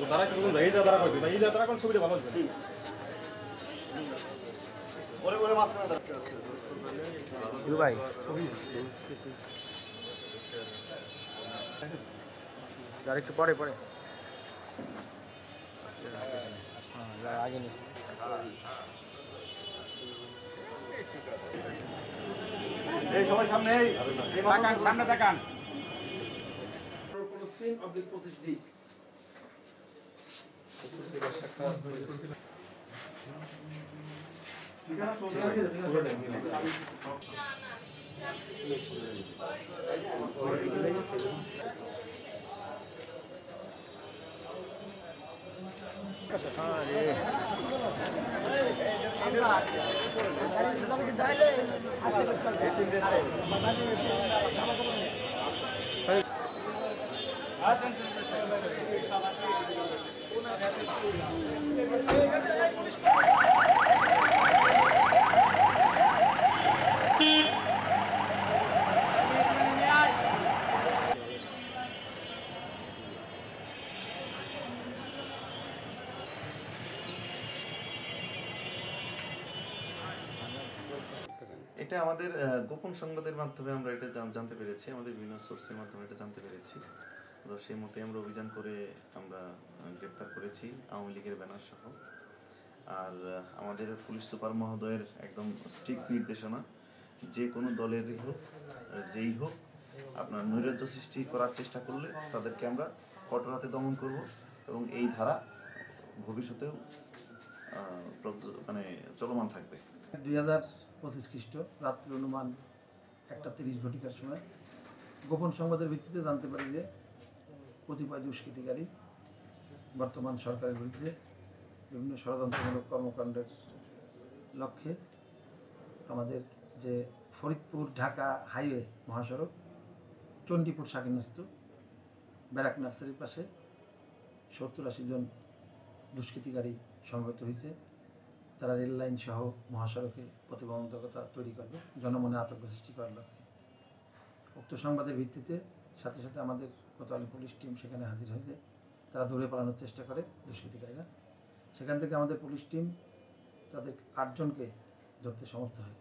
তারা কোন জায়গায় যারা করবে এই যাত্রা কোন ছবিটা ভালো হবে পরে পরে মাছ করে দাও ভাই ছবি আর একটু পরে পরে হ্যাঁ আগে নিস এই সবাই সামনে এই তাকান সামনে তাকান $3/25D এটা আমাদের গোপন সংবাদের মাধ্যমে আমরা এটা জানতে পেরেছি, আমাদের বিভিন্ন সোর্সের মাধ্যমে এটা জানতে পেরেছি। তো সেই মতে আমরা অভিযান করে আমরা গ্রেপ্তার করেছি আওয়ামী লীগের ব্যানার সহ। আর আমাদের পুলিশ সুপার মহোদয়ের একদম স্ট্রিক্ট নির্দেশনা, যে কোনো দলেরই হোক যেই হোক আপনার নৈরাজ্য সৃষ্টি করার চেষ্টা করলে তাদেরকে আমরা কঠোর হাতে দমন করব এবং এই ধারা ভবিষ্যতেও মানে চলমান থাকবে। 2025 খ্রিস্ট রাত্রি অনুমান 1:30 ঘটিকার সময় গোপন সংবাদের ভিত্তিতে জানতে পারি যে কতিপয় দুষ্কৃতিকারী বর্তমান সরকারের বিরুদ্ধে বিভিন্ন ষড়যন্ত্রমূলক কর্মকাণ্ডের লক্ষ্যে আমাদের যে ফরিদপুর ঢাকা হাইওয়ে মহাসড়ক চণ্ডীপুর শাকিনস্থ ব্যারাক নার্সারির পাশে 70-80 জন দুষ্কৃতিকারী সমবেত হয়েছে। তারা রেল লাইন সহ মহাসড়কে প্রতিবন্ধকতা তৈরি করবে, জনমনে আতঙ্ক সৃষ্টি করার লক্ষ্যে। উক্ত সংবাদের ভিত্তিতে সাথে সাথে আমাদের কোতোয়ালি পুলিশ টিম সেখানে হাজির হয়ে যায়। তারা দৌড়ে পালানোর চেষ্টা করে দুষ্কৃতিকারীরা। সেখান থেকে আমাদের পুলিশ টিম তাদের 8 জনকে ধরতে সমর্থ হয়।